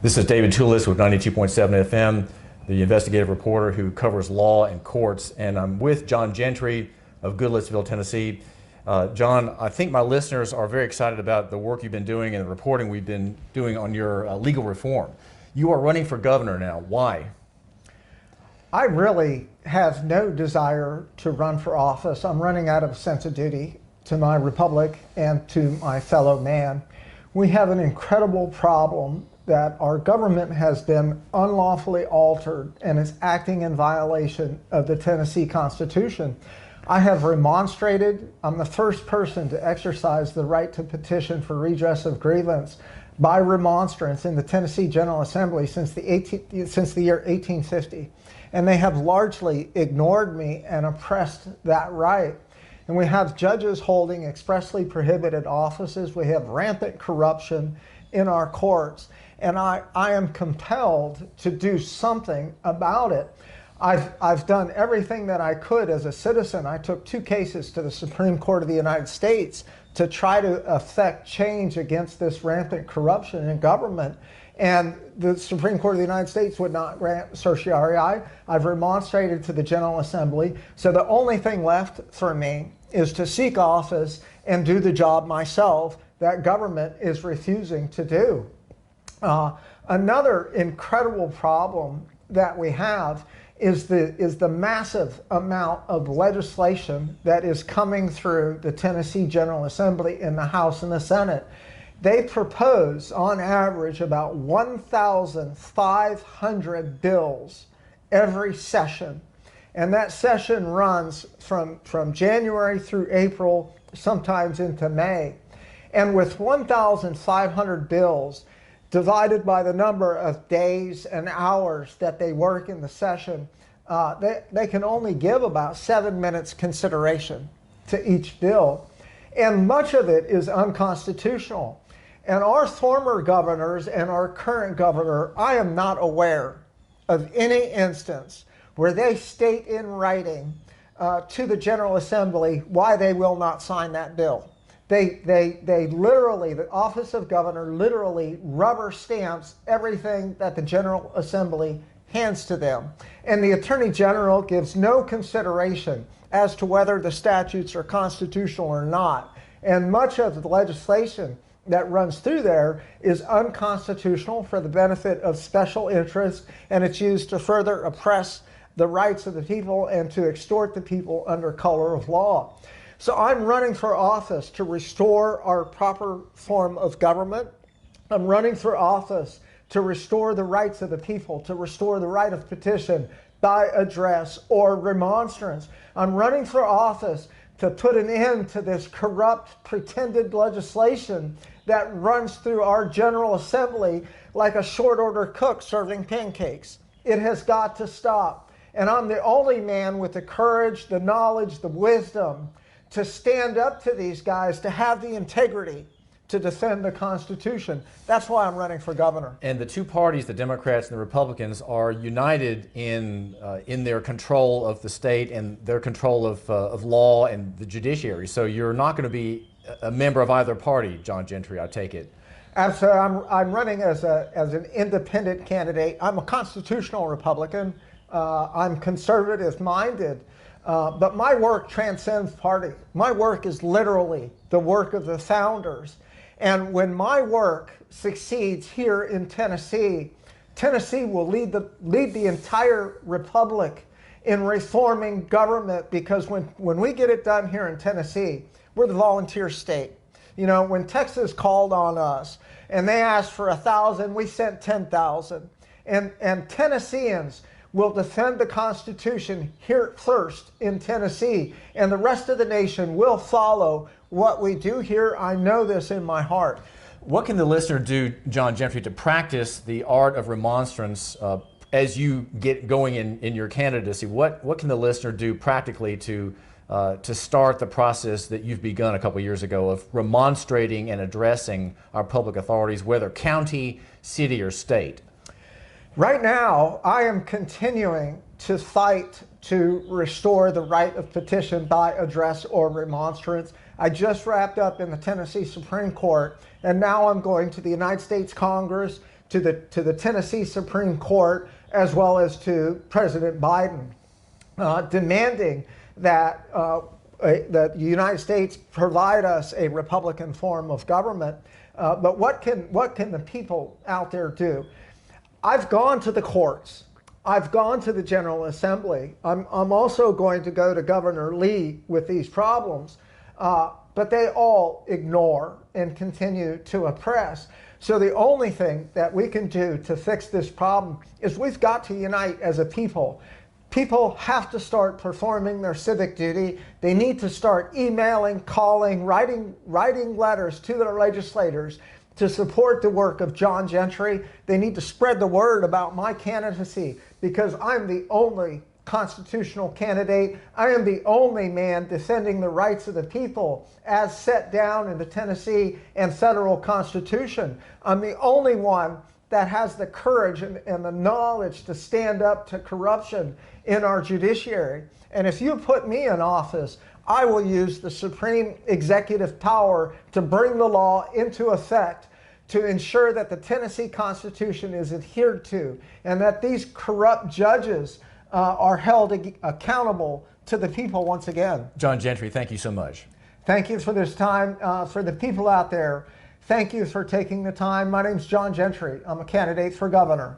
This is David Toulis with 92.7 FM, the investigative reporter who covers law and courts, and I'm with John Gentry of Goodlettsville, Tennessee. John, I think my listeners are very excited about the work you've been doing and the reporting we've been doing on your legal reform. You are running for governor now. Why? I really have no desire to run for office. I'm running out of a sense of duty to my republic and to my fellow man. We have an incredible problem that our government has been unlawfully altered and is acting in violation of the Tennessee Constitution. I have remonstrated. I'm the first person to exercise the right to petition for redress of grievance by remonstrance in the Tennessee General Assembly since the year 1850. And they have largely ignored me and oppressed that right. And we have judges holding expressly prohibited offices. We have rampant corruption in our courts. And I am compelled to do something about it. I've done everything that I could as a citizen. I took 2 cases to the Supreme Court of the United States to try to effect change against this rampant corruption in government. And the Supreme Court of the United States would not grant certiorari. I've remonstrated to the General Assembly. So the only thing left for me is to seek office and do the job myself that government is refusing to do. Another incredible problem that we have is the massive amount of legislation that is coming through the Tennessee General Assembly in the House and the Senate. They propose, on average, about 1,500 bills every session. And that session runs from January through April, sometimes into May. And with 1,500 bills, divided by the number of days and hours that they work in the session, they can only give about 7 minutes consideration to each bill. And much of it is unconstitutional. And our former governors and our current governor, I am not aware of any instance where they state in writing to the General Assembly why they will not sign that bill. They literally, the Office of Governor literally rubber stamps everything that the General Assembly hands to them. And the Attorney General gives no consideration as to whether the statutes are constitutional or not. And much of the legislation that runs through there is unconstitutional for the benefit of special interests, and it's used to further oppress the rights of the people and to extort the people under color of law. So I'm running for office to restore our proper form of government. I'm running for office to restore the rights of the people, to restore the right of petition by address or remonstrance. I'm running for office to put an end to this corrupt, pretended legislation that runs through our General Assembly like a short order cook serving pancakes. It has got to stop. And I'm the only man with the courage, the knowledge, the wisdom to stand up to these guys, to have the integrity to defend the Constitution. That's why I'm running for governor. And the 2 parties, the Democrats and the Republicans, are united in their control of the state and their control of law and the judiciary. So you're not going to be a member of either party, John Gentry, I take it. Absolutely. I'm running as an independent candidate. I'm a constitutional Republican. I'm conservative-minded. But my work transcends party. My work is literally the work of the founders. And when my work succeeds here in Tennessee, Tennessee will lead the entire republic in reforming government, because when we get it done here in Tennessee, we're the volunteer state. You know, when Texas called on us and they asked for 1,000, we sent 10,000. And Tennesseans will defend the Constitution here first in Tennessee, and the rest of the nation will follow what we do here. I know this in my heart. What can the listener do, John Gentry, to practice the art of remonstrance as you get going in your candidacy? What can the listener do practically to start the process that you've begun a couple years ago of remonstrating and addressing our public authorities, whether county, city, or state? Right now, I am continuing to fight to restore the right of petition by address or remonstrance. I just wrapped up in the Tennessee Supreme Court, and now I'm going to the United States Congress to the Tennessee Supreme Court as well as to President Biden, demanding that the United States provide us a Republican form of government. But what can the people out there do? I've gone to the courts. I've gone to the General Assembly. I'm also going to go to Governor Lee with these problems. But they all ignore and continue to oppress. So the only thing that we can do to fix this problem is we've got to unite as a people. People have to start performing their civic duty. They need to start emailing, calling, writing letters to their legislators to support the work of John Gentry. They need to spread the word about my candidacy because I'm the only constitutional candidate. I am the only man defending the rights of the people as set down in the Tennessee and federal Constitution. I'm the only one that has the courage and the knowledge to stand up to corruption in our judiciary. And if you put me in office, I will use the supreme executive power to bring the law into effect to ensure that the Tennessee Constitution is adhered to and that these corrupt judges are held accountable to the people once again. John Gentry, thank you so much. Thank you for this time. For the people out there, thank you for taking the time. My name's John Gentry. I'm a candidate for governor.